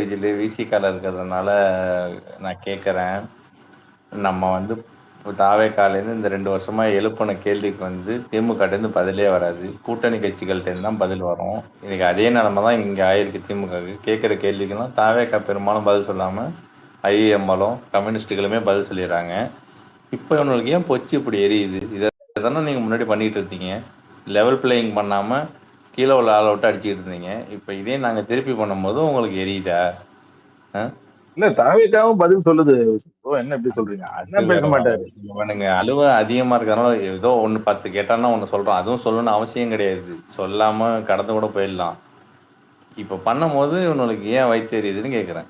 இதுல விசிகால இருக்கிறதுனால நான் கேட்குறேன். நம்ம வந்து தாவேக்காலேருந்து இந்த 2 வருஷமா எழுப்புன கேள்விக்கு வந்து திமுகட்டேருந்து பதிலே வராது. கூட்டணி கட்சிகள்ட்டேருந்து தான் பதில் வரும். இன்னைக்கு அதே நிலைமை தான் இங்க ஆயிருக்கு திமுகவுக்கு. கேட்குற கேள்விக்கெல்லாம் தாவேக்கா பெரும்பாலும் பதில் சொல்லாம, ஐஎம்எல்லும் கம்யூனிஸ்ட்டுகளுமே பதில் சொல்லிடுறாங்க. இப்போ இவங்களுக்கு ஏன் பொச்சு இப்படி எரியுது? இதை தானே நீங்கள் முன்னாடி பண்ணிட்டு இருந்தீங்க. லெவல் பிளேயிங் பண்ணாமல் கீழே உள்ள ஆளை விட்டு அடிச்சுக்கிட்டு இருந்தீங்க. இப்போ இதே நாங்கள் திருப்பி பண்ணும்போது உங்களுக்கு எரியுதா? இல்ல தாவேக்காவும் பதில் சொல்லுது. என்ன எப்படி சொல்றீங்க? என்ன பேச மாட்டாரு. இவனுங்க அலுவ அதிகமா இருக்கிறதுனால ஏதோ ஒண்ணு 10 கேட்டான்னா ஒண்ணு சொல்றோம். அதுவும் சொல்லணும்னு அவசியம் கிடையாது. சொல்லாம கடந்து கூட போயிடலாம். இப்ப பண்ணும் போது இவனுக்கு ஏன் வயிற்று எரியுதுன்னு கேக்குறேன்.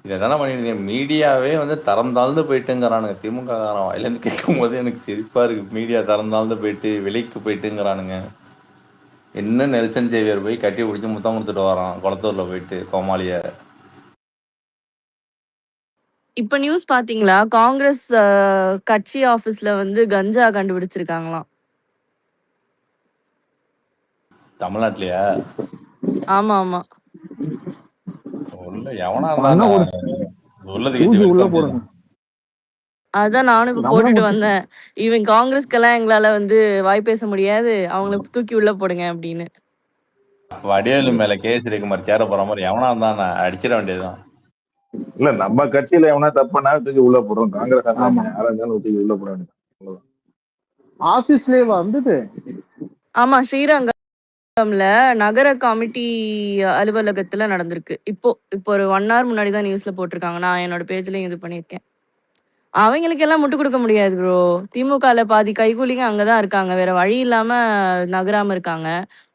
இதைதானே பண்ணிட்டு மீடியாவே வந்து தரம் தாழ்ந்து போயிட்டுங்கிறானுங்க. திமுக காரன் வாயிலேருந்து கேட்கும் போது எனக்கு சிரிப்பா இருக்கு. மீடியா தரம் தாழ்ந்து போயிட்டு விலைக்கு போயிட்டுங்கிறானுங்க. என்ன நெல்சன் சேவியர் போய் கட்டி பிடிச்சி முத்தம் கொடுத்துட்டு வரான் குளத்தூர்ல போயிட்டு கோமாளிய. இப்ப நியூஸ் பாத்தீங்களா? காங்கிரஸ் கட்சி ஆபீஸ்ல வந்து கஞ்சா கண்டுபிடிச்சிருக்காங்களாம். தமிழ்நாட்டுலயா? ஆமா ஆமா. உள்ள எவனா உள்ளதுக்கு உள்ள போடுங்க. அதான் நானும் இப்ப போட்டுட்டு வந்தேன். இவன் காங்கிரஸ்க்கெல்லாம் எங்களால வந்து வாய் பேச முடியாது. அவங்கள தூக்கி உள்ள போடுங்க அப்படின்னு. வடிவேலு மேல கேஸ் இருக்கு மாதிரி சேர போற மாதிரி எவனா இருந்தா நான் அடிச்சிட வேண்டியதுதான். இல்ல நம்ம கட்சியில எவனா தப்புனா தூக்கி உள்ள போடுறோம். காங்கிரஸ் யாரா இருந்தாலும் தூக்கி உள்ள போட வேண்டியது. ஆபீஸ்லயே வந்தது. ஆமா, ஸ்ரீரங்கம்ல நகர கமிட்டி அலுவலகத்துல நடந்திருக்கு. இப்போ ஒரு 1 hour முன்னாடி தான் நியூஸ்ல போட்டிருக்காங்க. நான் என்னோட பேஜ்லயும் இது பண்ணியிருக்கேன். அவங்களுக்கு எல்லாம் முட்டு கொடுக்க முடியாது ப்ரோ. திமுகல பாதி கைகூலிங்க அங்கதான் இருக்காங்க. வேற வழி இல்லாம நகராம இருக்காங்க.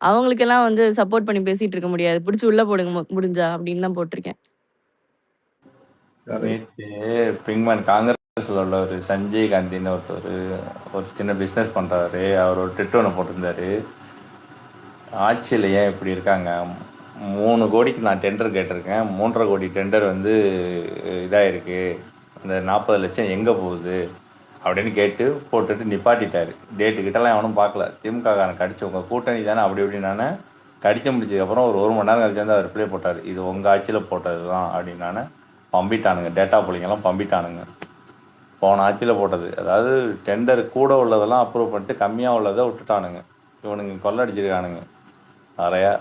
அவங்களுக்கெல்லாம் வந்து சப்போர்ட் பண்ணி பேசிட்டு இருக்க முடியாது. பிடிச்சு உள்ள போடுங்க முடிஞ்சா அப்படின்னு தான் போட்டிருக்கேன். நேற்று பிங்மேன் காங்கிரஸ்ல உள்ள ஒரு சஞ்சய் காந்தின்னு ஒரு சின்ன பிஸ்னஸ் பண்றாரு. அவர் ஒரு ட்விட் ஒன்று போட்டிருந்தாரு. ஆட்சியில் ஏன் இப்படி இருக்காங்க, 3 கோடிக்கு நான் டெண்டர் கேட்டிருக்கேன், 3.5 கோடி டெண்டர் வந்து இதாயிருக்கு, அந்த 40 லட்சம் எங்கே போகுது அப்படின்னு கேட்டு போட்டுட்டு நிப்பாட்டிட்டாரு. டேட்டு கிட்டலாம் எவனும் பார்க்கல. திமுக காரன் கடிச்சு உங்கள் கூட்டணி தானே அப்படி இப்படின்னானே கடிக்க முடிச்சதுக்கப்புறம் ஒரு மணி நேரம் கழிச்சு வந்து அவர் ரிப்ளை போட்டார், இது உங்கள் ஆட்சியில் போட்டது தான் அப்படின்னானே. பம்பிட்டானுங்க, டேட்டா போலிங்கெல்லாம் பம்பிட்டானுங்க. போன ஆட்சியில் போட்டது, அதாவது டெண்டர் கூட உள்ளதெல்லாம் அப்ரூவ் பண்ணிட்டு கம்மியாக உள்ளதை விட்டுட்டானுங்க. இவனுங்க கொள்ளடிச்சிருக்கானுங்க நிறையா.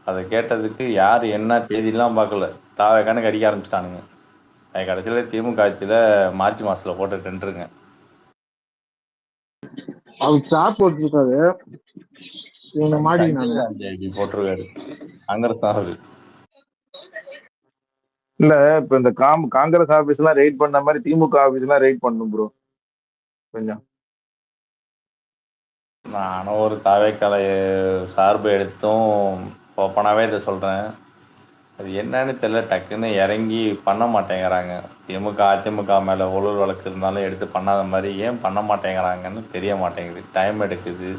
அதை கேட்டதுக்கு யார் என்ன தேதியெல்லாம் பார்க்கல, தாவேக்கானு கடிக்க ஆரம்பிச்சிட்டானுங்க. அது கடைசியில் திமுக ஆட்சியில் மார்ச் மாதத்தில் போட்ட டெண்டருங்க. அவர் சாப் போட்டிருக்காரு, இவனை போட்டிருக்காரு காங்கிரஸ் தான் அது. இல்ல இப்ப இந்த காங்கிரஸ் ஆபீஸ் எல்லாம் ரெய்ட் பண்ண மாதிரி திமுக ஆபீஸ் எல்லாம் ரெய்ட் பண்ணும் ப்ரோ கொஞ்சம். நானும் ஒரு தாவேக்காலை சார்பு எடுத்தும் ஓப்பனாகவே இதை சொல்கிறேன். அது என்னன்னு தெரியல, டக்குன்னு இறங்கி பண்ண மாட்டேங்கிறாங்க. திமுக அதிமுக மேலே ஊழல் வழக்கு இருந்தாலும் எடுத்து பண்ணாத மாதிரி ஏன் பண்ண மாட்டேங்கிறாங்கன்னு தெரிய மாட்டேங்குது. டைம் எடுக்குது.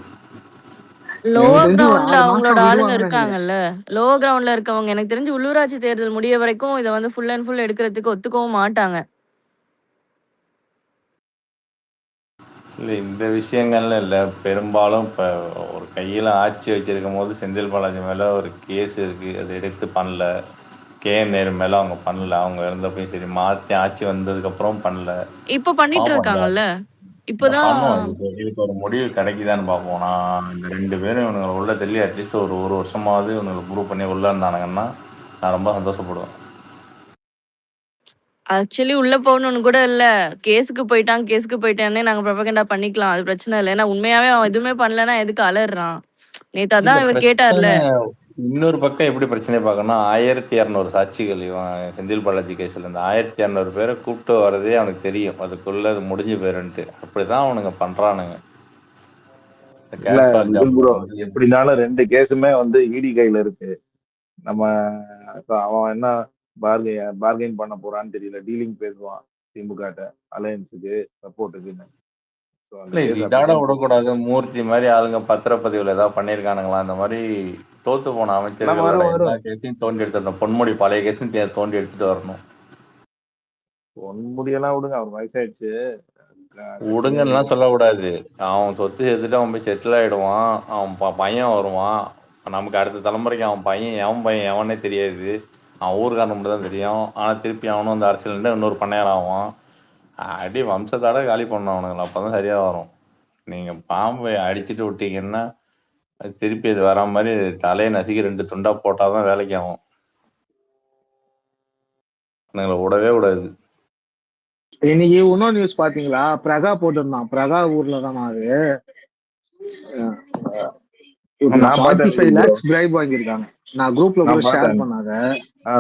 லோவர் கிரவுண்ட்ல அவங்களோட ஆளுங்க இருக்காங்கல்ல, லோவர் கிரவுண்ட்ல இருக்கவங்க எனக்கு தெரிஞ்சு உள்ளூராட்சி தேர்தல் முடிய வரைக்கும் இதை வந்து ஃபுல் அண்ட் ஃபுல் எடுக்கிறதுக்கு ஒத்துக்கவும் மாட்டாங்க. இல்லை இந்த விஷயங்கள்ல இல்லை, பெரும்பாலும் இப்போ ஒரு கையில் ஆட்சி வச்சிருக்கும் போது செந்தில் பாலாஜி மேலே ஒரு கேஸ் இருக்குது, அதை எடுத்து பண்ணல. கேஎன் நேரு மேலே அவங்க பண்ணல, அவங்க இருந்தப்பையும் சரி. மாற்றி ஆட்சி வந்ததுக்கப்புறம் பண்ணல. இப்போ பண்ணிட்டு இருக்காங்கல்ல. இப்போதான் இதுக்கு ஒரு முடிவு கிடைக்குதான்னு பார்ப்போம். நான் இந்த 2 பேரும் இவனுங்களை உள்ள தள்ளி அட்லீஸ்ட் ஒரு வருஷமாவது இவனுங்களை ப்ரூவ் பண்ணி உள்ள இருந்தானுங்கன்னா நான் ரொம்ப சந்தோஷப்படுவேன். ஆக்சுவலி உள்ள போகணும்னு கூட இல்ல, கேஸுக்கு போயிட்டானே நாங்க ப்ரொபகண்டா பண்ணிக்கலாம், அது பிரச்சனை இல்லை. ஏன்னா உண்மையாவே அவன் எதுவுமே பண்ணலன்னா எதுக்கு அலறான்? நேத்து அதான் இவர் கேட்டார்ல. இன்னொரு பக்கம் எப்படி பிரச்சனை பார்க்கணும்னா, 1200 சாட்சிகள் இவன் செந்தில் பாலாஜி கேஸ்ல இருந்து 1200 பேரை கூப்பிட்டு வர்றதே அவனுக்கு தெரியும், அதுக்குள்ள அது முடிஞ்சு போயிருன்ட்டு. அப்படிதான் அவனுங்க பண்றானுங்க. எப்படினாலும் 2 கேஸுமே வந்து இடி கையில இருக்கு. நம்ம அவன் என்ன பார்கெயின் பண்ண போறான்னு தெரியல. டீலிங் பேசுவான் திமுக அலையன்ஸுக்கு சப்போர்ட்டுக்குன்னு. இதோட விடக்கூடாது. மூர்த்தி மாதிரி ஆளுங்க பத்திரப்பதிவுல ஏதாவது பண்ணிருக்கானுங்களா, இந்த மாதிரி தோத்து போன அமைச்சர்கள் தோண்டி எடுத்துடணும். பொன்முடி பழைய கேஸும் தோண்டி எடுத்துட்டு வரணும். பொன்முடியெல்லாம் விடுங்க, அவர் வயசாயிடுச்சு. விடுங்கலாம் சொல்லக்கூடாது. அவன் சொத்து சேர்த்துட்டு அவன் போய் செட்டில் ஆயிடுவான், அவன் பையன் வருவான், நமக்கு அடுத்த தலைமுறைக்கு அவன் பையன் எவனே தெரியாது. அவன் ஊருக்காரன் மட்டும் தான் தெரியும். ஆனால் திருப்பி அவனும் வந்து அரசியல் நின்று இன்னொரு பண்ணையார் ஆவான். அடி வம்சத்தோட காலி பண்ண அவனுங்களா, அப்பதான் சரியா வரும். நீங்க பாம்பை அடிச்சுட்டு விட்டீங்கன்னா அது திருப்பி அது வரா மாதிரி தலையை நசுக்கி 2 துண்டா போட்டாதான் வேலைக்கு ஆகும். நீங்களை விடவே விடாது. இன்னைக்கு இன்னொரு நியூஸ் பாத்தீங்களா? பிரகா போட்டிருந்தான். பிரகா ஊர்ல தான் அது நான் பார்த்தேன் 45 lakhs பிரைப் வாங்கியிருக்காங்க. நான் குரூப்ல கூட நான் ஷேர் பார்த்தேன் பண்ணாங்க.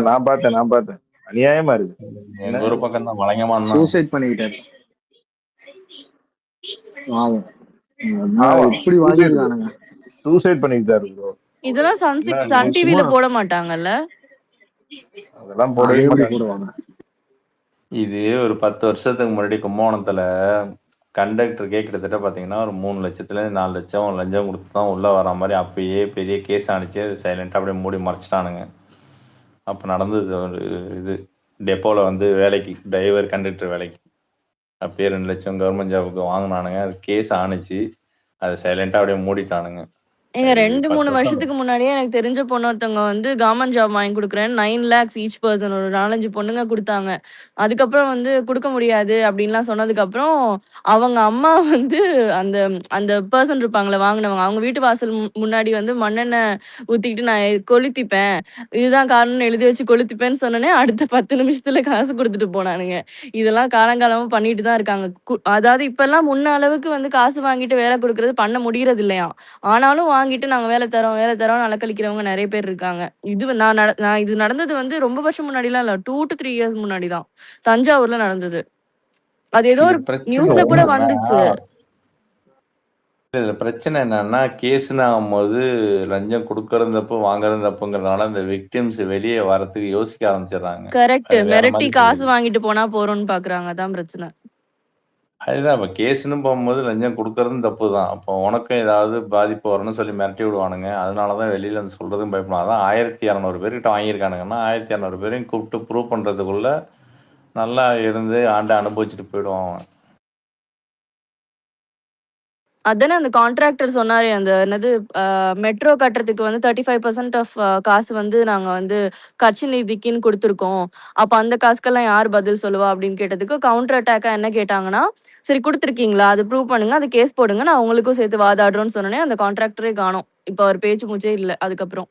நான் பார்த்தேன் அநியாயமா இருக்கு. எங்க ஊர் பக்கம் தான் வழங்கமா இருந்தான். சூசைட் பண்ணிக்கிட்டாரு. பாவம். ஆமாம், இப்படி வாங்கியிருக்கானுங்க. சூசைட் பண்ணிக்கிட்டாரு ப்ரோ. இதெல்லாம் சன் டிவில போட மாட்டாங்கல்ல? அதெல்லாம் போடவே அதே எப்படி மாட்டாங்க. போடுவாங்க? இது ஒரு 10 வருஷத்துக்கு முன்னாடி கும்பகோணத்துல கண்டக்டருக்கே கிட்டத்தட்ட பாத்தீங்கன்னா ஒரு 3 லட்சத்துல 4 லட்சம் லஞ்சம் கொடுத்து தான் உள்ள வர மாதிரி அப்பயே பெரிய கேஸ் ஆனிச்சு. அது சைலண்டா அப்படியே மூடி மறைச்சிட்டானுங்க. அப்ப நடந்தது ஒரு இது டெப்போல வந்து வேலைக்கு டிரைவர் கண்டக்டர் வேலைக்கு அப்பயே 2 லட்சம் கவர்மெண்ட் ஜாபுக்கு வாங்கினானுங்க. அது கேஸ் ஆனிச்சு. அதை சைலண்டா அப்படியே மூடிட்டானுங்க. எங்க இது 2, 10 3 வருஷம் வருஷத்துக்கு முன்னாடியே எனக்கு தெரிஞ்ச பொண்ணு ஒருத்தவங்க வந்து கவர்மெண்ட் ஜாப் வாங்கி குடுக்குறேன்னு 9 lakhs ஈச் பர்சன் ஒரு 4, 5 பொண்ணுங்க குடுத்தாங்க. அதுக்கப்புறம் வந்து குடுக்க முடியாது அப்படின்லாம் சொன்னதுக்கப்புறம், அவங்க அம்மா வந்து அந்த அந்த பெர்சன் இருப்பாங்கல்ல வாங்குனவங்க, அவங்க வீட்டு வாசல் முன்னாடி வந்து மண்ணெண்ணெய் ஊத்திக்கிட்டு நான் கொளுத்திப்பேன். இதுதான் காரணம்னு எழுதி வச்சு கொளுத்திப்பேன்னு சொன்னோனே, அடுத்த 10 நிமிஷத்துல காசு குடுத்துட்டு போனானுங்க. இதெல்லாம் காலங்காலமா பண்ணிட்டு தான் இருக்காங்க. அதாவது இப்பல்லாம் முன்ன அளவுக்கு வந்து காசு வாங்கிட்டு வேலை குடுக்குறது பண்ண முடியறது இல்லையாம். ஆனாலும் வாங்கிட்டு நாங்க வேலை தரோம்னு அலக்களிக்கிறவங்க நெறைய பேர் இருக்காங்க. நான் இது நடந்தது வந்து ரொம்ப வருஷம் முன்னாடிலாம் இல்ல. 2 to 3 இயர்ஸ் முன்னாடி தான். தஞ்சாவூர்ல நடந்தது. அது ஏதோ இது ஒரு பிரச்சனை நியூஸ்ல கூட என்னன்னா வந்துச்சு. இதுல பிரச்சனை என்னன்னா கேஸ்ன்னு ஆகும்போது லஞ்சம் கொடுக்கறது தப்பு வாங்குறது தப்புங்கிறதுனால இந்த விக்டிம்ஸ் வெளியே வரதுக்கு யோசிக்க ஆரம்பிச்சிடுறாங்க. கரெக்ட். அது வேற மிரட்டி மாதிரி காசு போகுது. வாங்கிட்டு போனா போறோம்னு பாக்குறாங்க. அதான் பிரச்சனை. அதுதான் இப்ப கேஸ்ன்னு போகும்போது லஞ்சம் கொடுக்கறதும் தப்பு தான். அப்போ உனக்கும் ஏதாவது பாதிப்பு வரும்னு சொல்லி மிரட்டி விடுவானுங்க. அதனாலதான் வெளியில வந்து சொல்றதும் பயப்படும். அதான் 1200 பேர்கிட்ட வாங்கியிருக்கானுங்கன்னா 1200 பேரையும் கூப்பிட்டு ப்ரூவ் பண்றதுக்குள்ள நல்லா இருந்து ஆண்டு அனுபவிச்சுட்டு போயிடுவான் அவன். அதானே அந்த கான்ட்ராக்டர் சொன்னாரே, அந்த என்னது மெட்ரோ கட்டுறதுக்கு வந்து 35% ஆஃப் காசு வந்து நாங்க வந்து கட்சி நிதிக்குன்னு குடுத்துருக்கோம். அப்ப அந்த காசுக்கெல்லாம் யார் பதில் சொல்லுவா? அப்படின்னு கேட்டதுக்கு கவுண்டர் அட்டாக்கா என்ன கேட்டாங்கன்னா, சரி குடுத்துருக்கீங்களா? அது ப்ரூவ் பண்ணுங்க. அது கேஸ் போடுங்க. நான் உங்களுக்கும் சேர்த்து வாதாடுறோம்ன்னு சொன்னோனே, அந்த கான்ட்ராக்டரே காணோம். இப்ப அவர் பேச்சு மூச்சே இல்ல அதுக்கப்புறம்.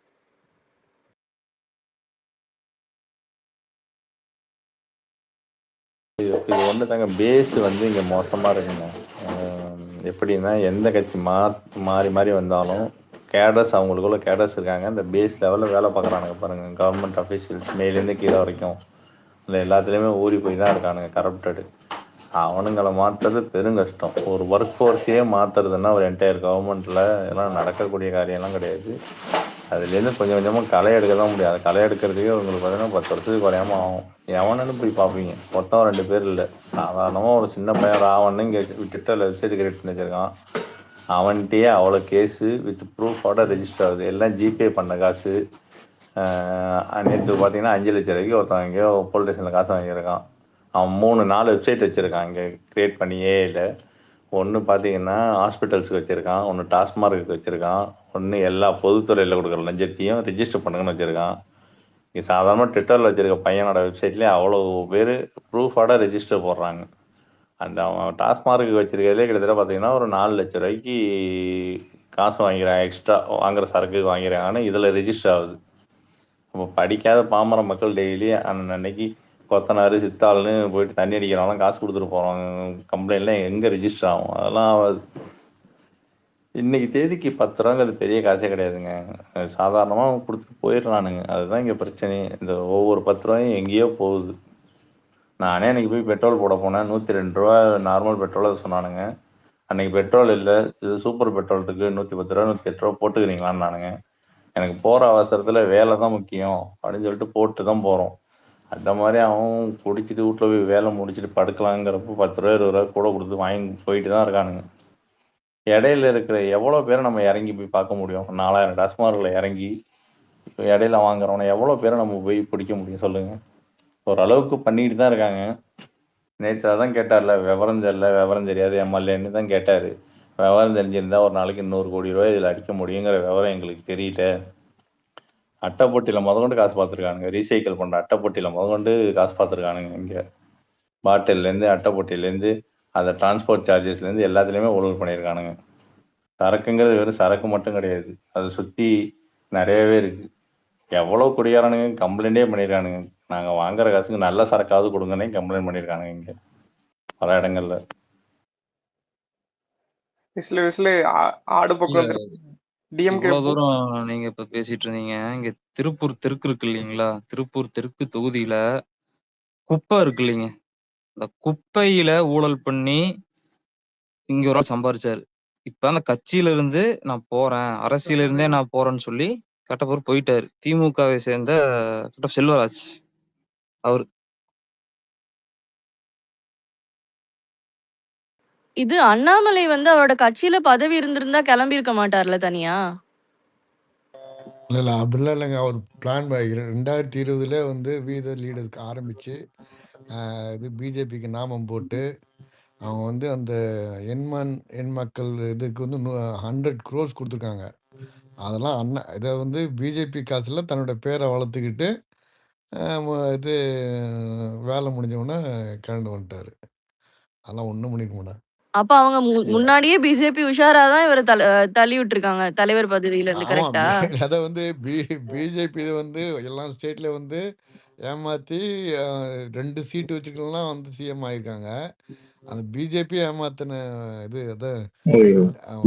இது ஒன்று தாங்க பேஸ் வந்து இங்கே மோசமாக இருக்குங்க. எப்படின்னா எந்த கட்சி மாறி மாறி வந்தாலும் கேடர்ஸ் அவங்களுக்குள்ள கேடர்ஸ் இருக்காங்க. இந்த பேஸ் லெவலில் வேலை பார்க்குறானுங்க பாருங்கள். கவர்மெண்ட் அஃபீஷியல்ஸ் மேலேருந்து கீழே வரைக்கும் இல்லை எல்லாத்துலேயுமே ஊறி போய் தான் இருக்கானுங்க கரப்டடு. அவனுங்களை மாற்றுறது பெரும் கஷ்டம். ஒரு ஒர்க் ஃபோர்ஸையே மாற்றுறதுன்னா ஒரு என்டையர் கவர்மெண்ட்டில் எல்லாம் நடக்கக்கூடிய காரியம்லாம் கிடையாது. அதுலேருந்து கொஞ்சம் கொஞ்சமாக களை எடுக்க தான் முடியாது. களை எடுக்கிறதுக்கே உங்களுக்கு பார்த்தீங்கன்னா 10 வருஷத்துக்கு குறையாமல் ஆகும். எவனன்னு போய் பார்ப்பீங்க. மொத்தம் 2 பேர் இல்லை. சாதாரணமாக ஒரு சின்ன பையன் ராவன்னு இங்கே ட்விட்டரில் வெப்சைட் கிரியேட் பண்ணி வச்சிருக்கான். அவன்கிட்டயே அவ்வளோ கேஸு வித் ப்ரூஃபோட ரெஜிஸ்டர் ஆகுது. எல்லாம் ஜிபே பண்ண காசு. நேற்று பார்த்தீங்கன்னா 5 லட்சம் ரூபாய்க்கு ஒருத்தன் எங்கேயோ போலீஸ் ஸ்டேஷனில் காசு வாங்கியிருக்கான். அவன் 3-4 வெப்சைட் வச்சுருக்கான் இங்கே க்ரியேட் பண்ணியே இல்லை. ஒன்று பார்த்தீங்கன்னா ஹாஸ்பிட்டல்ஸுக்கு வச்சுருக்கான், ஒன்று டாஸ்மார்க்கு வச்சுருக்கான், ஒன்று எல்லா பொதுத்துறையில் கொடுக்குற லஞ்சத்தையும் ரிஜிஸ்டர் பண்ணுங்கன்னு வச்சுருக்கான். இங்கே சாதாரணமாக ட்விட்டரில் வச்சுருக்க பையனோட வெப்சைட்லேயே அவ்வளோ பேர் ப்ரூஃபோட ரெஜிஸ்டர் போடுறாங்க. அந்த அவன் டாஸ்மார்க்கு வச்சுருக்கிறதுலே கிட்டத்தட்ட பார்த்தீங்கன்னா ஒரு 4 லட்ச ரூபாய்க்கு காசு வாங்கிறான். எக்ஸ்ட்ரா வாங்குற சரக்குக்கு வாங்கிறாங்கன்னு இதில் ரெஜிஸ்டர் ஆகுது. அப்போ படிக்காத பாமர மக்கள் டெய்லி அன்னைக்கு கொத்தனார் சித்தாள்னு போயிட்டு தண்ணி அடிக்கிறவங்களாம் காசு கொடுத்துட்டு போகிறோம். கம்ப்ளைண்ட்லாம் எங்கே ரிஜிஸ்டர் ஆகும்? அதெல்லாம் ஆகாது. இன்னைக்கு தேதிக்கு 10 ரூபாங்கிறது பெரிய காசே கிடையாதுங்க. சாதாரணமாக கொடுத்துட்டு போயிடுறானுங்க. அதுதான் இங்கே பிரச்சனை. இந்த ஒவ்வொரு 10 ரூபாயும் எங்கேயோ போகுது. நானே அன்றைக்கி போய் பெட்ரோல் போட போனேன். 102 ரூபா நார்மல் பெட்ரோல் சொன்னானுங்க. அன்றைக்கி பெட்ரோல் இல்லை, இது சூப்பர் பெட்ரோல் இருக்குது, 110 ரூபா 108 ரூபா போட்டுக்கிறீங்களான்னு நானுங்க. எனக்கு போகிற அவசரத்தில் வேலை தான் முக்கியம் அப்படின்னு சொல்லிட்டு போட்டு தான் போகிறோம். அந்த மாதிரி அவன் குடிச்சிட்டு வீட்டில் போய் வேலை முடிச்சுட்டு படுக்கலாங்கிறப்போ 10 ரூபா 20 ரூபா கூட கொடுத்து வாங்கி போயிட்டு தான் இருக்கானுங்க. இடையில இருக்கிற எவ்வளோ பேரை நம்ம இறங்கி போய் பார்க்க முடியும்? 4000 டாஸ்மார்க்கில் இறங்கி இடையில வாங்குறவனை எவ்வளோ பேரை நம்ம போய் பிடிக்க முடியும் சொல்லுங்கள்? ஓரளவுக்கு பண்ணிக்கிட்டு தான் இருக்காங்க. நேற்று அதான் கேட்டார்ல, விவரம் தெரியாது எம்எல்ஏன்னு தான் கேட்டார். விவரம் தெரிஞ்சிருந்தா ஒரு நாளைக்கு 100 கோடி ரூபாய் இதில் அடிக்க முடியுங்கிற விவரம் எங்களுக்கு தெரியல. அட்டைப்பொட்டியில் முதற்கொண்டு காசு பார்த்துருக்கானுங்க. ரீசைக்கிள் பண்ணுற அட்டைப்பொட்டியில் முதற்கொண்டு காசு பார்த்துருக்கானுங்க. இங்கே பாட்டில்லேருந்து அட்டைப்பொட்டிலேருந்து அதை டிரான்ஸ்போர்ட் சார்ஜஸ்லேருந்து எல்லாத்துலேயுமே ஊழல் பண்ணியிருக்கானுங்க. சரக்குங்கிறது வெறும் சரக்கு மட்டும் கிடையாது, அதை சுற்றி நிறையவே இருக்குது. எவ்வளோ குடியாரானுங்க கம்ப்ளைண்டே பண்ணியிருக்கானுங்க. நாங்கள் வாங்குற காசுக்கு நல்ல சரக்காவது கொடுங்கன்னே கம்ப்ளைண்ட் பண்ணியிருக்கானுங்க இங்கே பல இடங்கள்ல. ஆடு இல்ல பக்கம் டிஎம்கே இவ்வளவு தூரம் நீங்க இப்ப பேசிட்டு இருந்தீங்க. இங்க திருப்பூர் தெற்கு இருக்கு இல்லைங்களா? திருப்பூர் தெற்கு தொகுதியில குப்பை இருக்கு இல்லைங்க? அந்த குப்பையில ஊழல் பண்ணி இங்க ஒரு ஆள் சம்பாரிச்சாரு. இப்ப அந்த கட்சியில இருந்து நான் போறேன், அரசியல இருந்தே நான் போறேன்னு சொல்லி கட்டப்பூர் போயிட்டாரு. திமுகவை சேர்ந்த செல்வராஜ் அவரு. இது அண்ணாமலை வந்து அவரோட கட்சியில பதவி இருந்திருந்தா கிளம்பி இருக்க மாட்டார்ல தனியா? இல்லை அப்படிலாம் இல்லைங்க. அவர் பிளான் 2020 வந்து வி த லீடர்ஸ்க்கு ஆரம்பிச்சு இது பிஜேபிக்கு நாமம் போட்டு அவங்க வந்து அந்த எண் மக்கள் இதுக்கு வந்து 100 crores கொடுத்துருக்காங்க. அதெல்லாம் இதை வந்து பிஜேபி காசுல தன்னோட பேரை வளர்த்துக்கிட்டு இது வேலை முடிஞ்சவொடனே கிளண்டு வந்துட்டாரு. அதெல்லாம் ஒன்றும் பண்ணிக்க மாட்டாங்க. அப்ப அவங்க முன்னாடியே பிஜேபி உஷாரா தான் இவரை தள்ளி விட்டுருக்காங்க தலைவர் பதவியில இருந்து. ஆமா, கரெக்டா? அதை வந்து பிஜேபி வந்து எல்லா ஸ்டேட்ல வந்து ஏமாத்தி 2 சீட்டு வச்சுக்கலாம் வந்து சிஎம் ஆயிருக்காங்க. அந்த பிஜேபி ஏமாத்தின இது அதான்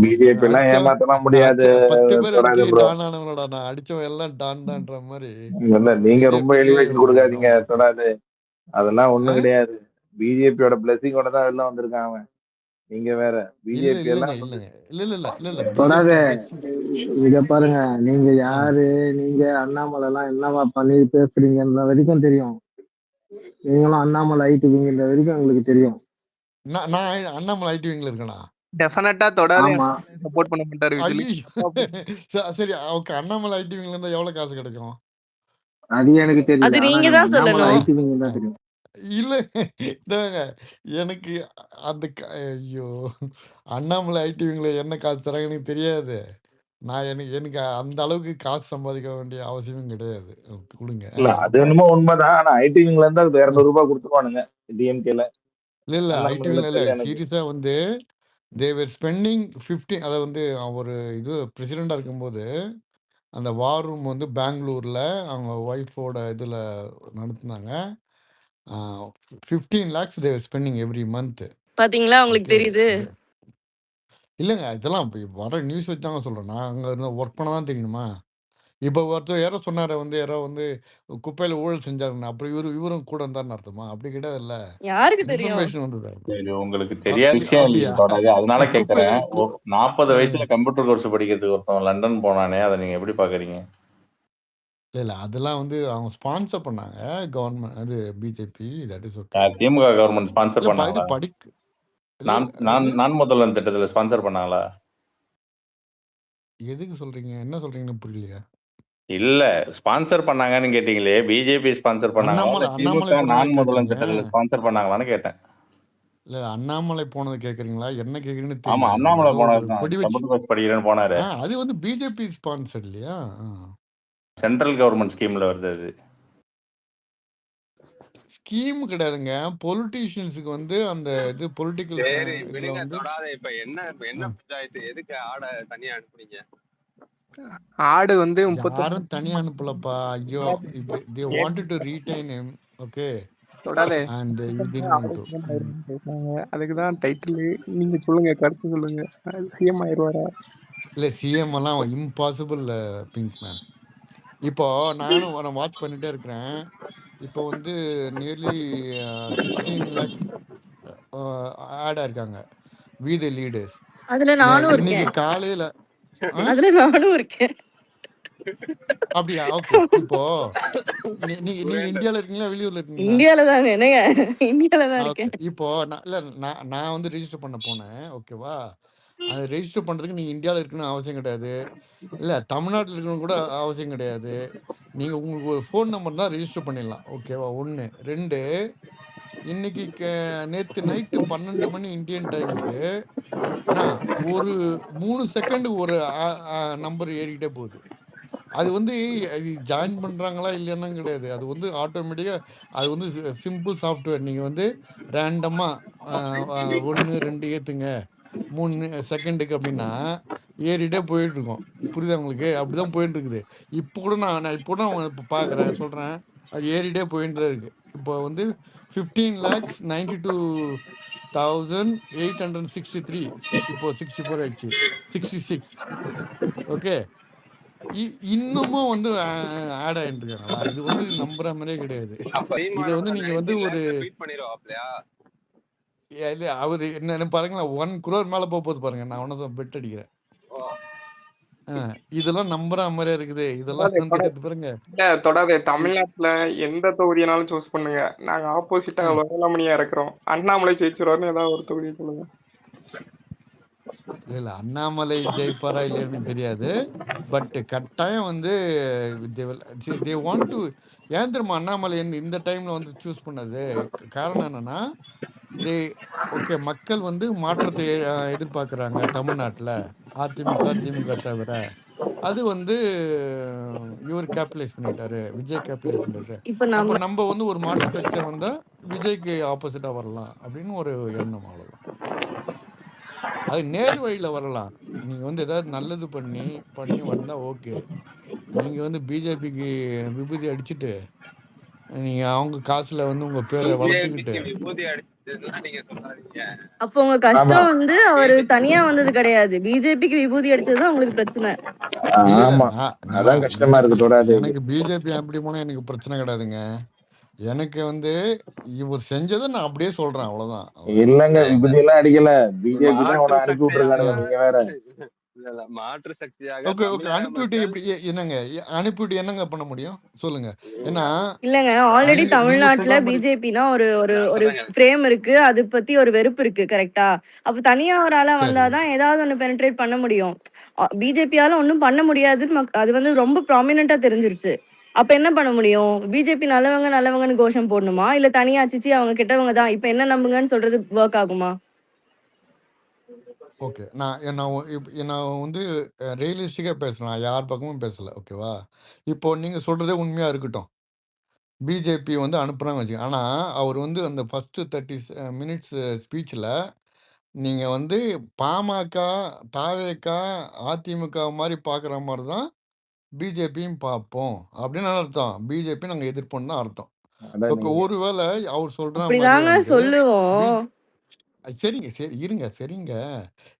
பிஜேபி எல்லாம் ஏமாத்தலாம் முடியாது. 10 பேர் தொடாது அடிச்சு bro. டான் ஆனவங்களோட நான் அடிச்சவன் எல்லாம் டான் தான்ற மாதிரி இல்ல நீங்க ரொம்ப பிஜேபிக்கு எலிவேஷன் கொடுக்காதீங்க, நம்ம தொடாது. அதெல்லாம் ஒண்ணும் கிடையாது. பிஜேபியோட பிளஸிங்கோட தான் எல்லாம் வந்திருக்கான் அவன். நீங்க வேற இல்ல பிஜேபி இல்லைங்க எல்லாம் இல்லைங்க இல்ல தொடாத. பிஜேபி இத பாருங்க, நீங்க யாரு, நீங்க அண்ணாமலை எல்லாம் என்னவா பண்ணி பேசுறீங்கன்ற வரைக்கும் தெரியும். நீங்களும் அண்ணாமலை ஐட்டுவீங்கன்ற வரைக்கும் உங்களுக்கு தெரியும். நான் அண்ணாமலை ஐடிவிங்ல இருக்கேனா? டெஃபினட்டா தொடாதே ஆமா. சப்போர்ட் பண்ண மாட்டாரு விஜய். ஐயோ சரி ஓகே. அண்ணாமலை ஐடிவிங்ல இருந்தா எவ்வளவு காசு கிடைக்கும்? அது எனக்கு அது தெரியல. ஆனா நீங்க நீங்க தான் அண்ணாமலை சொல்லணும். ஐட்டுவீங்க தான் தெரியும். இல்ல இதாங்க எனக்கு அந்த ஐயோ அண்ணாமலை ஐடிவிங்ல என்ன காசு தராங்க எனக்கு தெரியாது. நான் எனக்கு அந்த அளவுக்கு காசு சம்பாதிக்க வேண்டிய அவசியமும் கிடையாது. கொடுங்க. இல்ல அது என்னமோ உண்மைதான். ஆனா ஐடிவிங்ல இருந்தா 200 ரூபாய் கொடுத்துருவானுங்க டிஎம்கேல. இல்ல அண்ணாமலையில ஐடிவிங்ல இல்ல தெரியல எனக்கு. சீரியஸா வந்து தேவர் ஸ்பெண்டிங் 50 அதை வந்து ஒரு இது பிரசிடெண்டா இருக்கும்போது அந்த வார் ரூம் வந்து பெங்களூர்ல அவங்க ஒய்ஃபோட இதுல நடத்துனாங்க. 15 lakhs they were spending every month. பாத்தீங்களா உங்களுக்கு ஓகே தெரியுது. இல்லைங்க இதெல்லாம் வர நியூஸ் வச்சு தாங்க சொல்றேன். நான் அங்க இருந்த ஒர்க் பண்ண தான் தெரியணுமா? இப்போ ஒருத்தர் யாரோ சொன்னாரு வந்து யாரோ வந்து குப்பையில ஊழல் செஞ்சாருன்னு. அப்புறம் இவரும் கூட இருந்தாருன்னு அர்த்தமா? அப்படி கிடையாதுல்ல. யாருக்கு தெரியும்? இன்ஃபர்மேஷன் வந்தது. இது உங்களுக்கு தெரியாத விஷயம் அப்படியா? இல்லையா தொடாது, அதனால குப்பையில கேட்குறேன். 40 வயசுல கம்ப்யூட்டர் கோர்ஸ் படிக்கிறதுக்கு ஒருத்தன் லண்டன் போனானே, அதை நீங்க எப்படி பாக்குறீங்க? இல்ல அதெல்லாம் வந்து அவங்க ஸ்பான்சர் பண்ணாங்க கவர்மெண்ட் அது BJP. That is okay. DMK government sponsor இல்ல இது பண்ணாங்களா? படிக்க நான் நான் நான் முதல்வன் திட்டத்துல ஸ்பான்சர் பண்ணாங்களா? எதுக்கு சொல்றீங்க? என்ன சொல்றீங்கன்னு புரியலையா? இல்ல ஸ்பான்சர் பண்ணாங்கன்னு கேட்டீங்களே, பிஜேபி ஸ்பான்சர் பண்ணாங்களா இல்ல அண்ணாமலை திமுக போனதை நான் முதல்வன் கேக்குறீங்க? திட்டத்துல ஸ்பான்சர் பண்ணாங்களான்னு கேட்டேன். இல்ல அண்ணாமலை போனது கேக்குறீங்களா? என்ன கேக்குறீங்கன்னு ஆமா, தெரியல. அண்ணாமலை ஏதோ ஒரு போனதுதான். கொடி வச்சு கம்ப்யூட்டர் கோர்ஸ் படிக்கிறேன்னு போனாரு. அது வந்து பிஜேபி ஸ்பான்சர் இல்லையா? சென்ட்ரல் கவர்மெண்ட் ஸ்கீம்ல வருது அது. ஸ்கீம் கிடையாதுங்க. பொலிட்டீஷியன்ஸுக்கு வந்து அந்த இது பொலிட்டிக்கல் சரி இதுல விடுங்க வந்து தொடாத. இப்ப என்ன பஞ்சாயத்து எதுக்கு ஆட தனியா அனுப்புனீங்க? ஆடு வந்து 30 யாரும் தனியா அனுப்பலப்பா. ஐயோ they wanted to retain him. Okay தொடாதே. and you didn't want to. அதுக்குதான் டைட்டில். நீங்க சொல்லுங்க, கருத்து சொல்லுங்க. சிஎம் ஆயிருவாரா? இல்ல சிஎம் எல்லாம் இம்பாசிபிள் பிங்க் மேன். இப்போ நான் வாட்ச் பண்ணிட்டே இருக்கிறேன். இப்போ வந்து நியர்லி 16 lakhs ஆட் ஆயிருக்காங்க வி த லீடர்ஸ். அதுல நானும் இன்னைக்கு இருக்கேன். காலையில அதுல நானும் இருக்கேன். அப்படியா? ஓகே. இப்போ நீங்க இந்தியால இருக்கீங்களா வெளியூர்ல இருக்கீங்களா? இந்தியால தாங்க. என்னங்க இந்தியால தான் ஓகே. இருக்கேன். இப்போ நான் வந்து ரெஜிஸ்டர் பண்ண போனேன். ஓகேவா? அது ரெஜிஸ்டர் பண்றதுக்கு நீங்க இந்தியால இருக்கணும்னு அவசியம் கிடையாது. இல்ல தமிழ்நாட்டில் இருக்கணும் கூட அவசியம் கிடையாது. நீங்க உங்களுக்கு ஒரு ஃபோன் நம்பர் தான் ரெஜிஸ்டர் பண்ணிடலாம். ஓகேவா? 1 2 இன்னைக்கு நேற்று நைட்டு 12 மணி இந்தியன் டைமுக்கு நான் ஒரு 3 செகண்ட் ஒரு நம்பர் ஏறிக்கிட்டே போகுது. அது வந்து ஜாயின் பண்ணுறாங்களா இல்லைன்னா கிடையாது. அது வந்து ஆட்டோமேட்டிக்காக அது வந்து சிம்பிள் சாஃப்ட்வேர். நீங்கள் வந்து ரேண்டமாக 1 2 ஏற்றுங்க 3 செகண்டுக்கு அப்படின்னா ஏறிட்டே போயிட்டு இருக்கோம். புரியுதா உங்களுக்கு? அப்படிதான் போயிட்டு இருக்குது. இப்போ கூட நான் இப்போ கூட இப்போ பார்க்குறேன் சொல்கிறேன், அது ஏறிட்டே போயிட்டு இருக்கு. இப்போ வந்து 15,92,863 இப்போ 64 ஆயிடுச்சு, 66. ஓகே, இன்னமும் வந்து ஆட் ஆகிட்டு இருக்காங்களா? இது வந்து நம்புற மாதிரியே கிடையாது. அப்ப இதை சீமானோட வந்து நீங்க வந்து 19 ஒரு lakhs பீட் பண்ணிடுவாப்லையா? இது அவரு என்ன பாருங்களேன், 1 crore மேல போகுது பாருங்க. நான் ஒன்னும் பெட் அடிக்கிறேன். ஓ, இதெல்லாம் நம்புற மாதிரியே இருக்குது. இதெல்லாம் தொடாதே வந்து தொடாதே இது பாருங்க. இல்ல தொடாதே. தமிழ்நாட்டுல எந்த தொகுதினாலும் சூஸ் பண்ணுங்க. நாங்க ஆப்போசிட்டா அஹ், வேளாமணியா இருக்கிறோம். அண்ணாமலை ஜெயிச்சிருவாருன்னு ஏதாவது ஒரு தொகுதி சொல்லுங்க. இல்ல அண்ணாமலை ஜெயிப்பாரா இல்லையான்னு தெரியாது. பட் கட்டாயம் வந்து தே வாண்ட் டு. ஏன் தெரியுமா அண்ணாமலை இந்த டைம்ல வந்து சூஸ் பண்ணது? காரணம் என்னன்னா, தே ஓகே, மக்கள் வந்து மாற்றத்தை எதிர்பார்க்குறாங்க தமிழ்நாட்டுல. அதிமுக திமுக தவிர அது வந்து இவர் கேபிட்டலைஸ் பண்ணிட்டாரு, விஜய் கேபிட்டலைஸ் பண்ணிட்டாரு. இப்ப அப்ப நம்ம நம்ம வந்து ஒரு மாற்று சக்தியா வந்தா விஜய்க்கு ஆப்போசிட்டா வரலாம் அப்படின்னு ஒரு எண்ணம், அவ்வளவுதான். அது நேர் வழியில வரலாம். நீங்க வந்து ஏதாவது நல்லது பண்ணி பண்ணி வந்தா ஓகே. நீங்க வந்து பிஜேபிக்கு விபூதி அடிச்சுட்டு நீங்க அவங்க காசுல வந்து உங்க பேரை வளர்த்துக்கிட்டு பிஜேபிக்கு விபூதி அடிச்சதுன்னா நீங்க சொல்லாதீங்க. அப்போ உங்க ஆமா கஷ்டம் வந்து அவரு பிஜே தனியா வந்தது கிடையாது. பிஜேபிக்கு விபூதி அடிச்சதுதான் உங்களுக்கு பிரச்சனை. இல்ல இல்ல ஆமா, அதான் கஷ்டமா இருக்கு. தொடாது இது. எனக்கு பிஜேபி அப்படி போனா எனக்கு பிரச்சனை கிடையாதுங்க. எனக்கு வந்து இவர் செஞ்சதை நான் அப்படியே சொல்றேன், அவ்வளவுதான். இல்லங்க, விபூதி எல்லாம் அடிக்கல. பிஜேபி தான் மாற்று உன அனுப்பி விட்டுருக்கானுங்க. சக்தியாக நீங்க வேற. இல்ல மாற்று சக்தியாக ஓகே ஓகே, தமிழக அனுப்பிவிட்டு மக்கள் எப்படி என்னங்க அனுப்பிவிட்டு என்னங்க பண்ண முடியும் சொல்லுங்க? ஏன்னா இல்லங்க, ஆல்ரெடி நீங்க தமிழ்நாட்டுல சொல்ற மாதிரி பிஜேபினா ஒரு ஒரு நான் ஒரு சொல்றேங்க. ஃப்ரேம் இருக்கு. அது பத்தி ஒரு வெறுப்பு இருக்கு. கரெக்டா? அப்ப தனியா ஒரு ஆளா சரி, வந்தாதான் ஏதாவது ஒண்ணு பெனிட்ரேட் பண்ண முடியும். பிஜேபியால ஒண்ணும் பண்ண முடியாது. அது வந்து ரொம்ப ப்ராமினெண்டா தெரிஞ்சிருச்சு. அப்ப என்ன பண்ண முடியும்? பிஜேபி நல்லவங்க நல்லவங்கன்னு கோஷம் போடணுமா? இல்ல தனியா சிச்சி அவங்க கெட்டவங்க தான் இப்ப என்ன நம்புங்கன்னு சொல்றது ஒர்க் ஆகுமா? ஓகே. நான் வந்து ரியலிஸ்டிக்காக பேசுகிறேன், நான் யார் பக்கமும் பேசலை, ஓகேவா? இப்போ நீங்கள் சொல்கிறதே உண்மையாக இருக்கட்டும். பிஜேபி வந்து அனுப்புகிறாங்க வச்சுக்கோங்க. ஆனால் அவர் வந்து அந்த ஃபஸ்ட்டு 30 மினிட்ஸ் ஸ்பீச்சில் நீங்கள் வந்து பாமக, தாவேக, அதிமுக மாதிரி பார்க்குற மாதிரி தான் பிஜேபியும் பார்ப்போம் அப்படின்னு அர்த்தம். பிஜேபி நாங்கள் எதிர்ப்போம்னு தான் அர்த்தம். அதான் ஓகே, நீங்க ஒருவேளை அவர் சொல்கிற மாதிரி அப்படிதாங்க வந்து சொல்லுவோம். சரிங்க சரி இருங்க சரிங்க.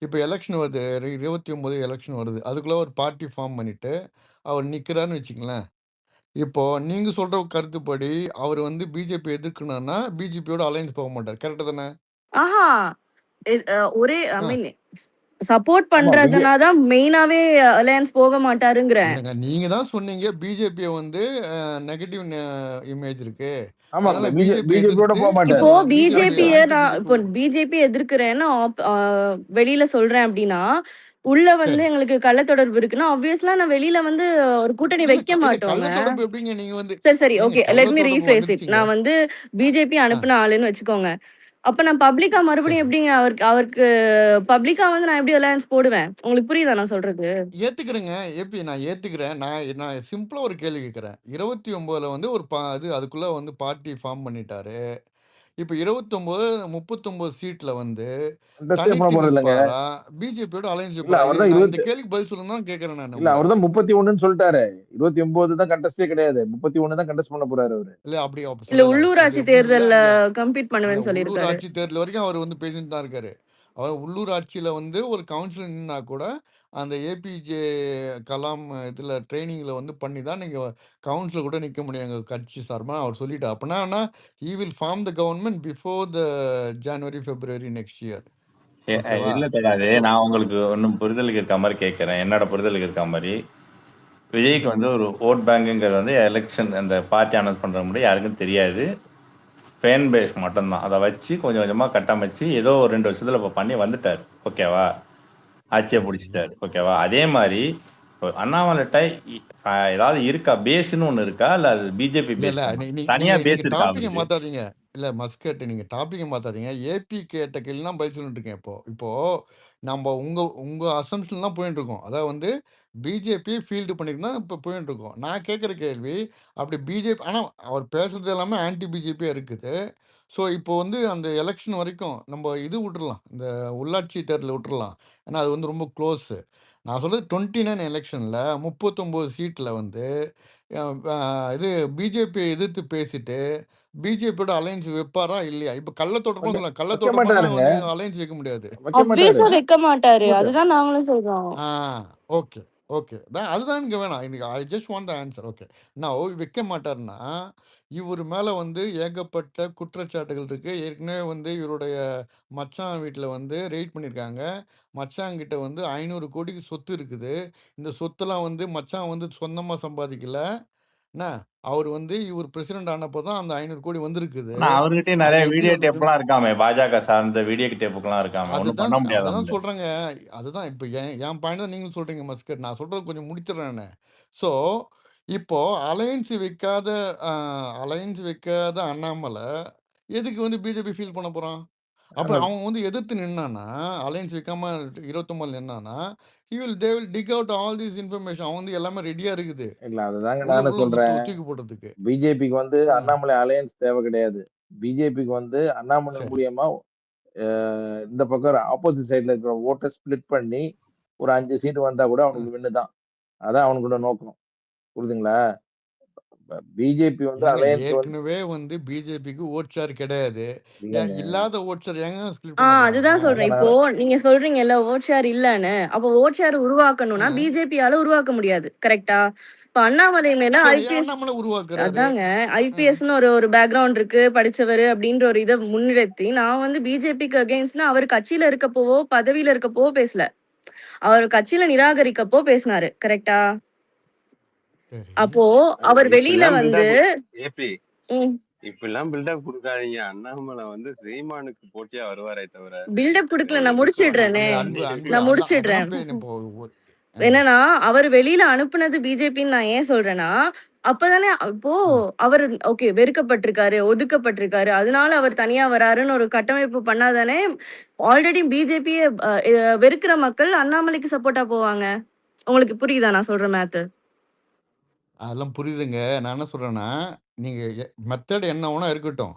இப்போ எலெக்ஷன் வருது, 29 எலெக்ஷன் வருது. அதுக்குள்ள ஒரு பார்ட்டி ஃபார்ம் பண்ணிட்டு அவர் நிற்கிறாருன்னு வச்சுங்களேன். இப்போ நீங்க சொல்ற கருத்துப்படி அவர் வந்து பிஜேபி எதிர்க்கணும்னா பிஜேபியோட அலையன்ஸ் போக மாட்டார், கரெக்டு தானே? ஆஹா, ஒரே ஐ ஆ, மீன் சப்போர்ட் ஆமா விஜய் பண்றதுனாதான் மெயினாவே அலையன்ஸ் போக மாட்டாருங்கிறேன். இல்லைங்க, நீங்க தான் சொன்னீங்க பிஜேபியை வந்து நெகட்டிவ் இமேஜ் இருக்கு, ஆமா, அதனால பிஜேபி பிஜேபியோட எதிர்த்து போக மாட்டாரு. இப்போ பிஜேபி பிஜேபிய நான் ஆன்டி இப்போ பிஜேபி எதிர்க்கிறேன்னு வெளியில சொல்றேன் அப்படின்னா, உள்ள வந்து சரி. எங்களுக்கு கள்ள தொடர்பு இருக்குன்னா ஆப்வியஸ்லா நான் வெளியில வந்து ஒரு கூட்டணி இல்ல வைக்க இல்ல மாட்டோங்க. கள்ள தொடர்பு எப்படிங்க நீங்க வந்து சரி சரி, நீங்க ஓகே, கள்ள லெட் மீ தொடர்பு ரீஃப்ரேஸ் இட். வந்துருச்சீங்க. நான் வந்து பிஜேபி ஆ, அனுப்புன ஆளுன்னு வச்சுக்கோங்க. அப்ப நான் பப்ளிக்கா மறுபடியும் சரி, எப்படிங்க அவருக்கு பப்ளிக்கா வந்து நான் எப்படி அலையன்ஸ் போடுவேன்? உங்களுக்கு புரியுதா நான் சொல்றது? ஏத்துக்கிறேங்க. நான் ஏத்துக்கிறேன். நான் சிம்பிளா ஒரு கேள்வி கேட்கிறேன். 29ல வந்து ஒரு அதுக்குள்ள வந்து பார்ட்டி ஃபார்ம் பண்ணிட்டாரு. இப்ப 29 39 சீட்ல வந்து கண்டஸ்டே பண்ண தனித்து போறது இல்லைங்க. நிற்பாரா? பிஜேபியோட அலையன்ஸ் இல்ல, வைப்பாரா? அவர் தான் நான் இந்த கேள்விக்கு பதில் சொல்லணும்னு தான் கேட்கிறேன் நான் இல்ல உங்கள. அவர் தான் 31ன்னு சொல்லிட்டாரு. 29 தான் கண்டஸ்டே கிடையாது. 31 தான் கண்டஸ்ட் பண்ண போறாரு அவரு. இல்ல அப்படி அப்ப இல்ல சொல்லல அவர். உள்ளூராட்சி எப்படி இருக்குல்ல, தேர்தல்ல இங்க கம்பீட் இல்ல பண்ணுவேன்னு சொல்லியிருக்காரு. உள்ளூராட்சி தேர்தல் வரைக்கும் அவர் வந்து பேசிட்டு தான் இருக்காரு. அவர் உள்ளூராட்சியில வந்து ஒரு கவுன்சிலர் நின்னா கூட அந்த ஏபிஜே கலாம் இதுல ட்ரைனிங்ல வந்து பண்ணி தான் நீங்க கவுன்சிலர் கூட நிக்க முடியும் எங்க கட்சி சார்பா அவர் சொல்லிட்டு. அப்படின்னா he will form the government before the January February next year, ஓகேவா? இல்ல தொடாது, ஸோ நான் உங்களுக்கு ஒன்றும் புரிதலுக்கு இருக்க மாதிரி கேட்குறேன். என்னோட புரிதலுக்கு இருக்க மாதிரி விஜய்க்கு வந்து ஒரு ஓட் பேங்குங்கிறது வந்து எலெக்ஷன் அந்த பார்ட்டி அனௌன்ஸ் பண்ணுற முடியும் யாருக்கும் தெரியாது. ஃபேன் பேஸ் மட்டும்தான். அதை வச்சு கொஞ்சம் கொஞ்சமாக கட்டமைச்சு ஏதோ ஒரு 2 வருஷத்தில் இப்போ பண்ணி வந்துட்டார், ஓகேவா? ஆட்சியை சரி, பிடிச்சிட்டாரு, ஓகேவா? அதே மாதிரி இப்போ அண்ணாமலைட்ட ஏதாவது இருக்கா, பேஸ்ன்னு ஒன்று இருக்கா, இல்லை அது பிஜேபி இல்ல பேஸ் இல்ல தானா? நீங்க தனியாக பேஸ் நீங்க இருக்கா டாபிக்கை அவருக்கு? மாத்தாதீங்க. இல்ல மஸ்கட் நீங்க டாபிக்க மாத்தாதீங்க. ஏபி கேட்ட கேள்விலாம் பதில் சொல்லிட்டு இருக்கேன் இப்போ. இப்போ நம்ம உங்க உங்க அசம்ப்ஷன் தான் போயிட்டு இருக்கோம். அதாவது வந்து பிஜேபி ஃபீல்டு பண்ணியிருந்தா இப்போ போயிட்டு இருக்கோம். நான் கேட்குற கேள்வி அப்படி பிஜேபி ஆனால் அவர் பேசுறது எல்லாமே ஆன்டி பிஜேபியா இருக்குது. ஸோ இப்போ வந்து அந்த எலெக்ஷன் வரைக்கும் நம்ம இது விட்டுறலாம், இந்த உள்ளாட்சி தேர்தல் விட்டுறலாம். ஏன்னா அது வந்து ரொம்ப க்ளோஸு. நான் சொல்றது 29 எலெக்ஷனில் 39 சீட்டில் வந்து இது பிஜேபியை எதிர்த்து பேசிட்டு பிஜேபியோட அலையன்ஸ் வைப்பாரா இல்லையா? இப்ப கள்ள தோட்டமா வைக்க சொல்லலாம். கள்ள வைக்க தோட்டமானா மாட்டாருங்க. வந்து அலையன்ஸ் வைக்க முடியாது. வைக்க மாட்டாரு. ஆப்வியஸா வைக்க மாட்டாரு. வைக்க மாட்டாரு. அதுதான் நாங்களும் சொல்றோம். ஓகே ஓகே அதுதான் இங்க வேணாம். இன்னைக்கு I just want the answer. Okay நான் வைக்க மாட்டாருன்னா இவர் மேல வந்து ஏகப்பட்ட குற்றச்சாட்டுகள் இருக்கு. ஏற்கனவே வந்து இவருடைய மச்சான் வீட்டில் வந்து ரெய்ட் பண்ணியிருக்காங்க. மச்சாங்கிட்ட வந்து 500 கோடிக்கு சொத்து இருக்குது. இந்த சொத்தெல்லாம் வந்து மச்சான் வந்து சொந்தமா சம்பாதிக்கல. என்ன அவர் வந்து இவர் பிரசிடென்ட் ஆனப்போ தான் அந்த 500 கோடி வந்திருக்குது. ஆனா அவர்கிட்டயும் அது நிறைய எப்படி வீடியோ வந்திருக்குன்னு டேப்லாம் இருக்காமே, பாஜக சார்ந்த வீடியோ டேப்புக்கெல்லாம் இருக்காமே, ஒண்ணும் அதுதான் பண்ண முடியாது அதுதான் அவங்கள. சொல்றேங்க. அதுதான் இப்போ என் பாயிண்ட் தான் நீங்களும் சொல்றீங்க மஸ்கட். நான் சொல்றது கொஞ்சம் முடிச்சிடுறேன் நான். ஸோ இப்போ அலையன்ஸ் வைக்காத அண்ணாமலை எதுக்கு வந்து பிஜேபி ஃபீல் பண்ண போறான்? அப்புறம் ஆனா, அவன் வந்து எதிர்த்து நின்னானா, அலையன்ஸ் வைக்காம 29 நின்னானா, they will dig out all this information. அவன் வந்து எல்லாமே ரெடியா இருக்குது. இல்ல அதுதாங்க உள்ள நானும் உள்ள சொல்றேன். தூக்கி போடுறதுக்கு. பிஜேபிக்கு வந்து ஆ, அண்ணாமலை அலையன்ஸ் தேவை கிடையாது. பிஜேபிக்கு வந்து அண்ணாமலை சரி. மூலியமா இந்த பக்கம் ஆப்போசிட் சைடுல இருக்கிற ஓட்டை ஸ்பிளிட் பண்ணி ஒரு 5 சீட் வந்தா கூட ஆ. அவனுக்கு வின்னு தான். அதான் அவனுக்குள்ள நோக்கம். புரியுதுங்களா? பிஜேபி வந்து ஏங்க அலையன்ஸ் வந்து ஏற்கனவே வந்து பிஜேபிக்கு ஓட் ஷேர் கிடையாது. இல்லைங்க. இல்லாத ஓட் ஷேர் ஏங்க ஸ்பிளிட் பண்ண போறாங்க? அதுதான் சொல்றேன். இப்போ நீங்க சொல்றீங்கல்ல ஓட் ஷேர் இல்லன்னு. அப்போ ஓட் ஷேர் உருவாக்கணும்னா பிஜேபியால உருவாக்க முடியாது. கரெக்ட்டா? இப்ப அண்ணாமலை மேல சரி ஐபிஎஸ் அண்ணாமலை உருவாக்குறாரு. அதாங்க ஐபிஎஸ்ன்னு ஒரு பேக்ரவுண்ட் இருக்கு, படிச்சவரு அப்படின்ற ஒரு இத முன்னிறுத்தி நான் வந்து பிஜேபிக்கு அகைன்ஸ்ட்னா அவர் கட்சியில இருக்கப்போவோ, பதவியில இருக்கப்போவோ பேசல. அவர் கட்சியில நிராகரிக்கப்போ பேசினாரு. கரெக்ட்டா? சரி. அப்போ அவர் வெளியில இப்படிலாம் வந்து பில்டப் ஏபி ம் இப்படிலாம் பில்டப் கொடுக்காதீங்க. அண்ணாமலை வந்து ஸ்ரீமானுக்கு போட்டியா வருவாரே தவிர பில்டப் குடுக்கல. நான் இதுக்கும் முடிச்சிடுறேனே. அன்பு அன்பு நான் அதான் முடிச்சிடுறேன். அதெல்லாம் இப்போ என்னன்னா அவர் வெளியில அனுப்புனது பிஜேபின்னு நான் ஏன் சொல்றேன்னா அப்பதானே இப்போ அவர் ஓகே வெறுக்கப்பட்டிருக்காரு, ஒதுக்கப்பட்டிருக்காரு, அதனால அவர் தனியா வராருன்னு ஒரு கட்டமைப்பு பண்ணாதானே ஆல்ரெடி பிஜேபி வெறுக்கிற மக்கள் அண்ணாமலைக்கு சப்போர்ட்டா போவாங்க. உங்களுக்கு புரியுதா நான் சொல்ற மேத்து? அதெல்லாம் புரியுதுங்க. நான் என்ன சொல்றேன்னா, நீங்க மெத்தட் என்ன வேணா இருக்கட்டும்.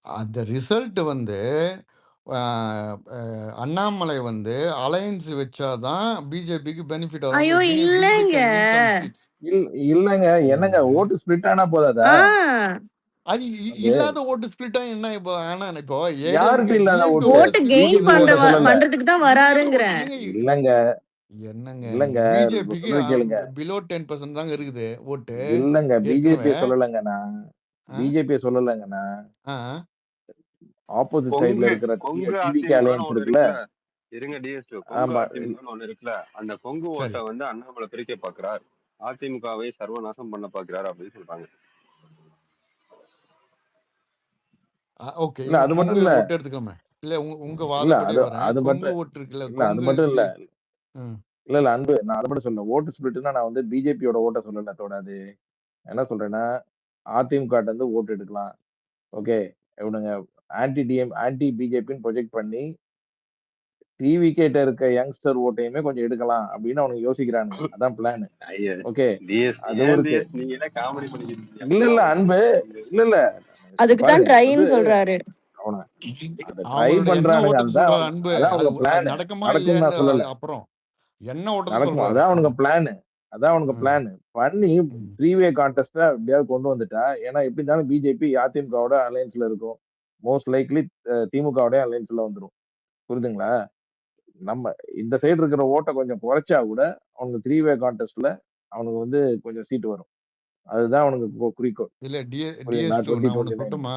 அந்த ரிசல்ட் வந்து அ அ அண்ணாமலை வந்து அலையன்ஸ் வச்சாதான் பிஜேபிக்கு பெனிஃபிட் ஆகும். ஐயோ பிஜேபி இல்லங்க. Can win some seats. இல்லங்க. என்னங்க என்னங்க? ஓட்டு ஸ்பிளிட் ஆனா போதாதா? ஆ அது அது இல்லாத ஓட்டு ஸ்பிளிட் என்ன இப்போ ஆனா இப்போ யாருக்கு ஏடிஎம்கே இல்லாத டிஎம்கே ஓட்டு? ஓட்டு ஓட்டு ஸ்பிளிட் கெயின் பிஜேபி ஆகுது. ஓட்ட சொல்லல. பண்றதுக்கு தான் இல்லாத ஓட்டு வராருங்கிறேன். ஏங்க இல்லங்க. என்னங்க இல்லங்க. நீங்க பிஜேபிக்கு சொல்றது கேளுங்க. பிலோ 10% தாங்க இருக்குது ஓட்டு இல்லங்க. ஏற்கனவே. பிஜேபிய சொல்லலங்க நான். ஆ? பிஜேபிய சொல்லலங்க நான். ஆ? ஆப்போசிட் சைடுல கொங்கு இருக்கிற கொங்கு டிவிகே அதிமுகன்னு அலையன்ஸ் ஒண்ணு இருக்குல்ல? இருக்குல்ல. இருங்க டிஎஸ்பி, கொங்கு ஆமா. அதிமுகன்னு ஒண்ணு இருக்குல்ல. அந்த கொங்கு சரி. ஓட்டை வந்து அண்ணாமலை பிரிக்க பாக்குறார், அதிமுகவை சர்வநாசம் பண்ண பாக்குறாரு அப்படின்னு சொல்றாங்க. ஓகே இல்ல அது மட்டும் கொங்கு இல்ல. ஓட்டு எடுத்துக்கலாமே. இல்ல உங்க இல்ல வாதப்படியே அது வரேன். அது கொங்கு மட்டும் ஓட்டு இருக்குல்ல, இல்ல அது கொங்கு மட்டும் இல்ல. ம். இல்ல அன்பு நான் அது மட்டும் சொல்லல. ஓட்டு ஸ்பிளிட்னா நான் வந்து பிஜேபியோட ஓட்ட சொல்லல தோடாது. என்ன சொல்றேன்னா அதிமுக ட்ட இருந்து ஓட்டு எடுக்கலாம். ஓகே. இவனுங்க ஆன்டி பிஜேபின்னு ப்ரொஜெக்ட் பண்ணி டிவிகேட்ட இருக்க யங்ஸ்டர் ஓட்டையுமே கொஞ்சம் எடுக்கலாம் அப்படின்னு அவனுங்க யோசிக்கிறானுங்க. அதான் பிளான். ஐயா ஓகே. டிஎஸ் அதுவும் ஏன் இருக்கு. டிஎஸ் நீங்க என்ன காமெடி பண்ணிக்கிட்டு இருக்கீங்க? இல்ல இல்ல அப்பா அன்பு. இல்ல இல்ல. அதுக்கு தான் பாருங்க. ட்ரைன்னு வந்து சொல்றாரு. அவன அத ட்ரை அவங்களுடைய என்ன பண்றானுங்க. ஓட்டத்தை அதுதான் சொல்றாரு அன்பு? அதான் அது அவங்க அது பிளான். நடக்குமா நடக்கும்னு இல்லையான்னு நான் சொல்லல. அது அப்புறம் என்ன ஓட்டத்தை நடக்கும். சொல்றாரு? அதான் அவனுங்க பிளான். அதான் அவனுங்க ம். பிளான். பண்ணி ம். 3 வே கான்டெஸ்டா எப்படியாவது கொண்டு வந்துட்டா, ஏன்னா எப்படி இருந்தாலும் பிஜேபி அதிமுகவோட அலையன்ஸ்ல இருக்கும். மோஸ்ட் லைக்லி திமுகவோட அலையன்ஸ்ல வந்துரும். புரியுதுங்களா? நம்ம இந்த சைடு இருக்கிற ஓட்ட கொஞ்சம் குறைச்சா கூட அவனுக்கு 3 வே கான்டெஸ்ட்ல அவனுக்கு வந்து கொஞ்சம் சீட் வரும். அதுதான் அவனுக்கு குறிக்கோள். இல்ல புரியுதுங்களா? DS2 நான் ஒன்று 2029. சொல்லட்டுமா?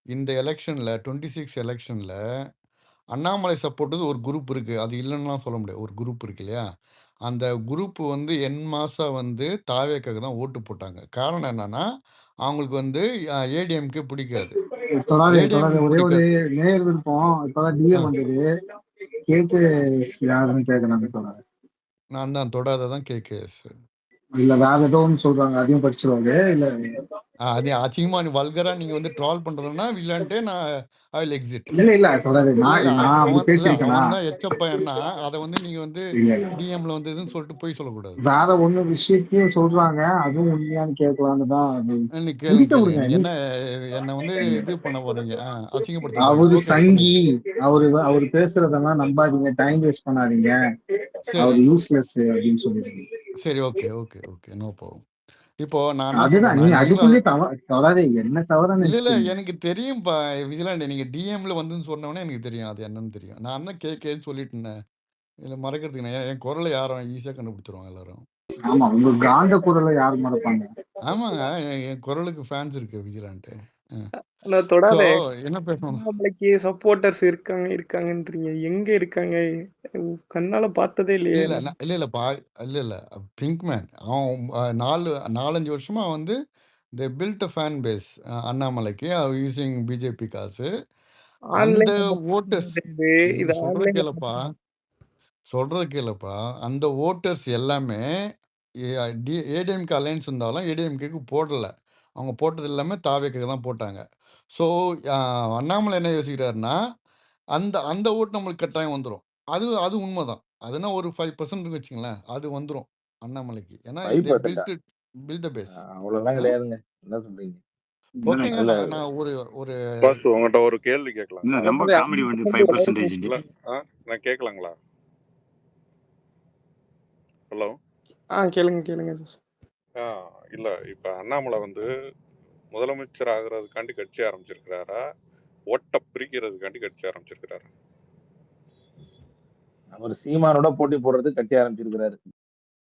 இந்த எலெக்ஷன்ல 26 எலெக்ஷன்ல அண்ணாமலை சப்போர்ட்டர்ஸ் ஒரு குரூப் இருக்கு. அது இல்லைன்னுலாம் சொல்ல முடியாது. ஒரு குரூப் இருக்கு இல்லையா? அந்த குரூப் வந்து என் மாசா வந்து தாவேக்காக தான் ஓட்டு போட்டாங்க. காரணம் என்னன்னா, அவங்களுக்கு வந்து ஏடிஎம்கே பிடிக்காது. தொடராது ஏடிஎம்கே ஒரே ஒரு பிடிக்காது. நேர் விருப்பம். இப்பதான் ஆ, டிஎம் வந்தது. கேட்டு யாருன்னு கேட்கணும் தொடராது. நான் தான் தொடாத தான் கேகேஎஸ். இல்ல வேற ஏதோ ஒன்று சொல்றாங்க, அதையும் படிச்சிருவாங்க இல்ல? அது அசிங்கமா வல்கரா நீங்க வந்து ட்ரால் பண்றதுன்னா இல்லன்ட்டு நான் ஐ வில் எக்ஸிட். இல்ல இல்ல தொடரு, இல்ல நான் இல்ல நான் அப்படி அவன் இல்ல பேசியிருக்கேனா? அவன் தான் எச்ச பையன்னா அதை வந்து நீங்க வந்து இல்ல இல்ல, டிஎம்ல வந்து இதுன்னு சொல்லிட்டு போய் சொல்லக்கூடாது. வேற ஒண்ணு விஷயத்தையும் சொல்றாங்க, அதுவும் உண்மையான்னு கேட்கலான்னு தான் அது. நீ கேளுங்க முடிக்க கேளுங்க விடுங்க நீங்க நீ. என்ன என்ன வந்து இது பண்ண போறீங்க, அசிங்கப்படுத்த போறீங்க. அவரு ஓகே சங்கி, பண்ணுங்க. அவரு பேசுறதெல்லாம் நம்பாதீங்க, டைம் வேஸ்ட் பண்ணாதீங்க, சரி அவர் யூஸ்லெஸ் அப்படின்னு சொல்லிடுங்க. சரி okay okay okay no problem. இப்போ நான் என்ன அதுதான், சொல்றேன்னா நீ நீங்களும் அதுக்குள்ளே தவறாதே, என்ன தவறா இல்ல நினைச்சுக்கிறீங்க? எனக்கு தெரியும் விஜிலாண்ட் நீங்க டிஎம்ல வந்துன்னு சொன்னவொடனே எனக்கு தெரியும் அது என்னன்னு தெரியும். நான் என்ன கேன்னு சொல்லிட்டு இருந்தேன். இல்ல மறக்கிறதுக்கு என் குரலை யாரும் ஈஸியா கண்டுபிடிச்சிருவாங்க எல்லாரும். ஆமா, உங்க காந்த குரலை யார் மறப்பாங்க? ஆமாங்க, என் குரலுக்கு ஃபேன்ஸ் இருக்கு விஜிலாண்ட். ஆனா ஸோ தொடாதே. என்ன பேசணும்? அண்ணாமலைக்கு சப்போர்ட்டர்ஸ் இருக்காங்கன்றீங்க. எங்க இருக்காங்க? கண்ணால பார்த்ததே இல்லையே. இல்ல இல்ல இல்லப்பா, இல்ல இல்ல பிங்க் மேன் அவன் 4-5 வருஷமா வந்து தி பில்ட் அ ஃபேன் பேஸ் அண்ணாமலைக்கு யூசிங் பிஜேபி காசு. அந்த ஆன்லைன்ல ஓட்டர்ஸ் இது சொல்ற ஆன்லைன்ல கேளப்பா, சொல்றது கேளப்பா, அந்த ஓட்டர்ஸ் எல்லாமே ஏடிஎம்கே அலையன்ஸ் இருந்தாலும் ஏடிஎம்கேக்கு போடல. அவங்க போட்டது எல்லாமே தாவேக்கு தான் போட்டாங்க. ஸோ அண்ணாமலை என்ன யோசிக்கிறாருன்னா அந்த அந்த ஓட்டு நம்மளுக்கு கட்டாயம் வந்துடும். அது அது உண்மைதான். அதுனா ஒரு 5% வச்சுங்களேன், அது வந்துடும் அண்ணாமலைக்கு. ஏன்னா தே 5%? Build base. அவ்வளவுலாம் கிடையாதுங்க. என்ன சொல்றீங்க? ஓகேங்க, இல்ல நான் ஒரு ஒரு பாஸ் உங்கள்கிட்ட ஒரு கேள்வி கேட்கலாம். இல்ல ரொம்ப அண்ணாமலை காமெடி வந்து 5% 5% இல்ல நான் கேட்கலாங்களா? ஹலோ. கேளுங்க. இல்ல இப்ப அண்ணாமலை வந்து முதலமைச்சர் ஆகுறதுக்காண்டி கட்சி ஆரம்பிச்சிருக்கிறாரா, ஓட்ட பிரிக்கிறதுக்காண்டி கட்சி ஆரம்பிச்சிருக்கிறாரா? அவர் சீமானோட போட்டி போடுறதுக்கு கட்சி ஆரம்பிச்சிருக்கிறாரு.